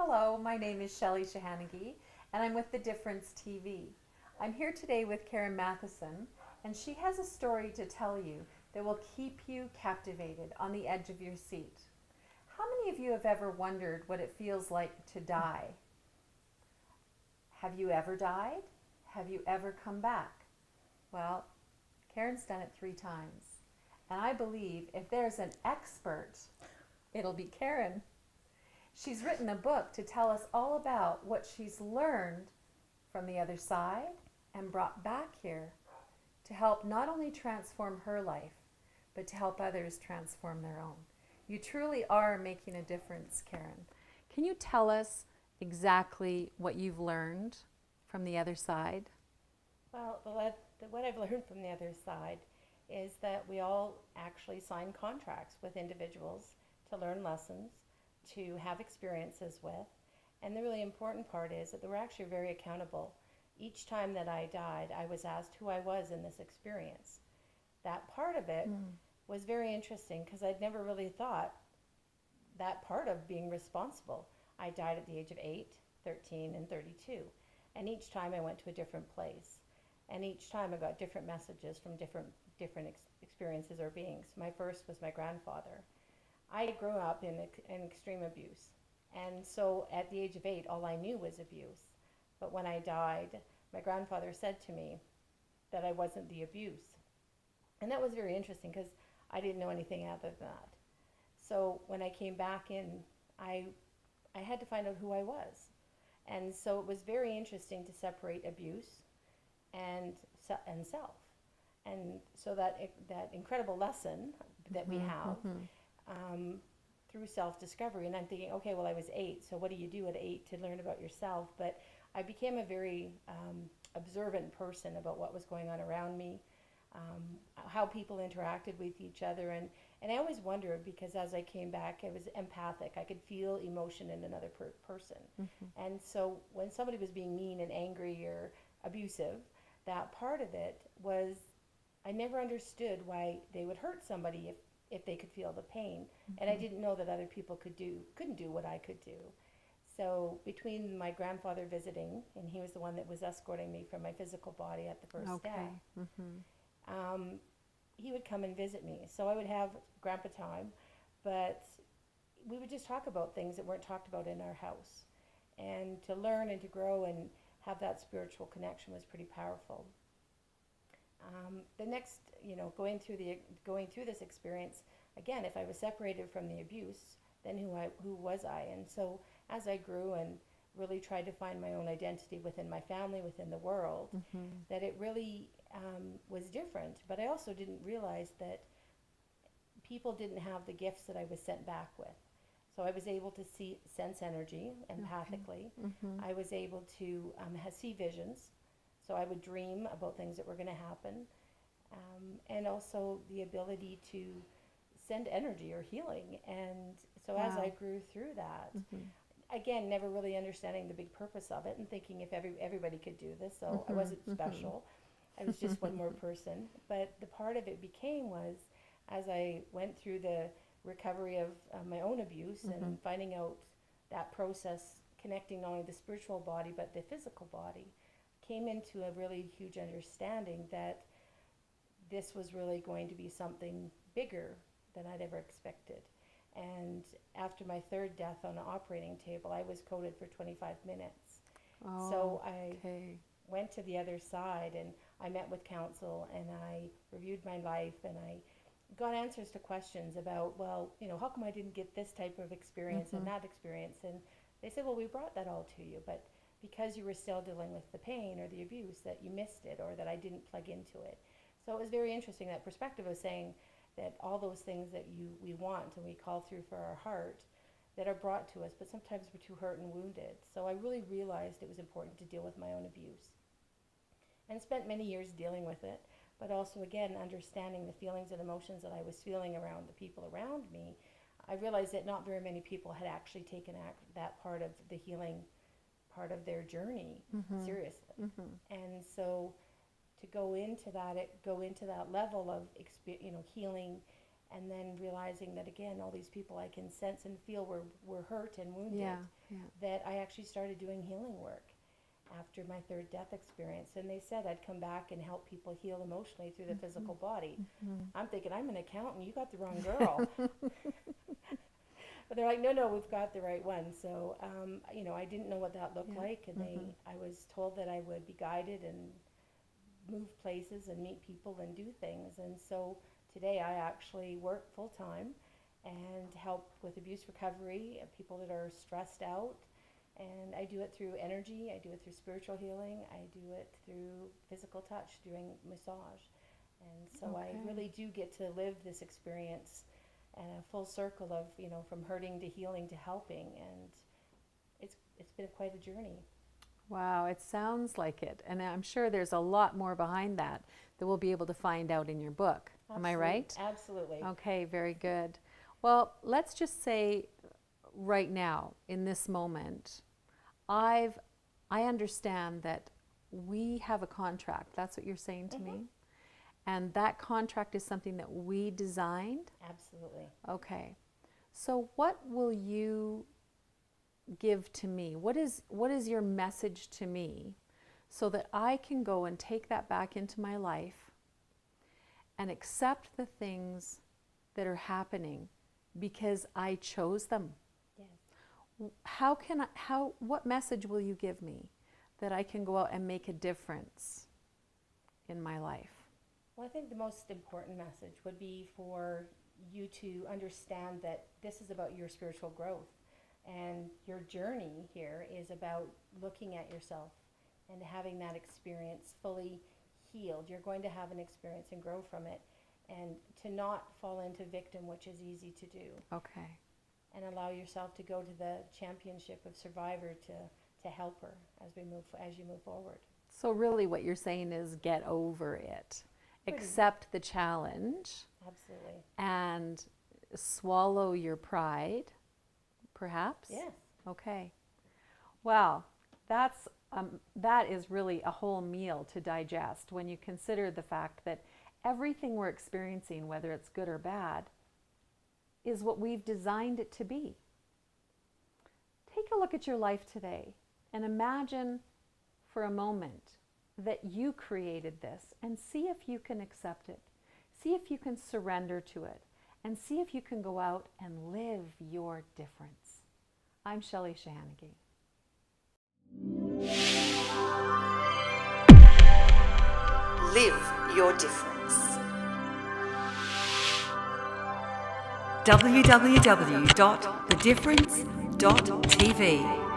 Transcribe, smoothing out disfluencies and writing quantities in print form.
Hello, my name is Shelley Shahanagi, and I'm with The Difference TV. I'm here today with Karen Matheson, and she has a story to tell you that will keep you captivated on the edge of your seat. How many of you have ever wondered what it feels like to die? Have you ever died? Have you ever come back? Well, Karen's done it 3 times, and I believe if there's an expert, it'll be Karen. She's written a book to tell us all about what she's learned from the other side and brought back here to help not only transform her life, but to help others transform their own. You truly are making a difference, Karen. Can you tell us exactly what you've learned from the other side? Well, what I've learned from the other side is that we all actually sign contracts with individuals to learn lessons, to have experiences with. And the really important part is that we're actually very accountable. Each time that I died, I was asked who I was in this experience. That part of it was very interesting because I'd never really thought that part of being responsible. I died at the age of 8, 13, and 32. And each time I went to a different place. And each time I got different messages from different experiences or beings. My first was my grandfather. I grew up in extreme abuse. And so at the age of 8, all I knew was abuse. But when I died, my grandfather said to me that I wasn't the abuse. And that was very interesting because I didn't know anything other than that. So when I came back in, I, I had to find out who I was. And so it was very interesting to separate abuse and self. And so that incredible lesson that we have um, through self-discovery. And I'm thinking, okay, well, I was 8, so what do you do at 8 to learn about yourself? But I became a very observant person about what was going on around me, how people interacted with each other. And I always wondered because as I came back, I was empathic. I could feel emotion in another person. And so when somebody was being mean and angry or abusive, that part of it was I never understood why they would hurt somebody if they could feel the pain. And I didn't know that other people couldn't do what I could do. So between my grandfather visiting, and he was the one that was escorting me from my physical body at the first death, he would come and visit me. So I would have grandpa time, but we would just talk about things that weren't talked about in our house. And to learn and to grow and have that spiritual connection was pretty powerful. The next, going through this experience, again, if I was separated from the abuse, then who was I? And so as I grew and really tried to find my own identity within my family, within the world, that it really was different. But I also didn't realize that people didn't have the gifts that I was sent back with. So I was able to sense energy empathically. I was able to see visions. So I would dream about things that were going to happen. And also the ability to send energy or healing. And so as I grew through that, again, never really understanding the big purpose of it and thinking if everybody could do this. So I wasn't special. I was just one more person. But the part of it became was as I went through the recovery of my own abuse and finding out that process, connecting not only the spiritual body but the physical body, came into a really huge understanding that this was really going to be something bigger than I'd ever expected. And after my third death on the operating table, I was coded for 25 minutes. So I went to the other side and I met with counsel and I reviewed my life and I got answers to questions about, well, how come I didn't get this type of experience and that experience? And they said, well, we brought that all to you, but because you were still dealing with the pain or the abuse that you missed it or that I didn't plug into it. So it was very interesting, that perspective of saying that all those things that we want and we call through for our heart that are brought to us, but sometimes we're too hurt and wounded. So I really realized it was important to deal with my own abuse and spent many years dealing with it, but also again understanding the feelings and emotions that I was feeling around the people around me. I realized that not very many people had actually taken that part of the healing part of their journey seriously. And so to go into that level of healing And then realizing that, again, all these people I can sense and feel were hurt and wounded, Yeah, yeah. that I actually started doing healing work after my third death experience. And they said I'd come back and help people heal emotionally through the physical body. I'm thinking, I'm an accountant, you got the wrong girl. But they're like, no, we've got the right one. So, I didn't know what that looked like. And I was told that I would be guided and move places and meet people and do things. And so today I actually work full time and help with abuse recovery, people that are stressed out. And I do it through energy, I do it through spiritual healing, I do it through physical touch, doing massage. And so I really do get to live this experience and a full circle of, from hurting to healing to helping. And it's been quite a journey. Wow, it sounds like it. And I'm sure there's a lot more behind that we'll be able to find out in your book. Am I right? Absolutely. Okay, very good. Well, let's just say right now, in this moment, I understand that we have a contract. That's what you're saying to me? And that contract is something that we designed? Absolutely. Okay. So what will you give to me? What is your message to me so that I can go and take that back into my life and accept the things that are happening because I chose them? Yes. What message will you give me that I can go out and make a difference in my life? Well, I think the most important message would be for you to understand that this is about your spiritual growth. And your journey here is about looking at yourself and having that experience fully healed. You're going to have an experience and grow from it. And to not fall into victim, which is easy to do. Okay. And allow yourself to go to the championship of survivor to help her as you move forward. So really what you're saying is get over it. Accept the challenge. Absolutely. And swallow your pride, perhaps? Yes. Okay. Wow, that is really a whole meal to digest when you consider the fact that everything we're experiencing, whether it's good or bad, is what we've designed it to be. Take a look at your life today and imagine for a moment that you created this and see if you can accept it. See if you can surrender to it and see if you can go out and live your difference. I'm Shelley Shahanaghy. Live your difference. www.thedifference.tv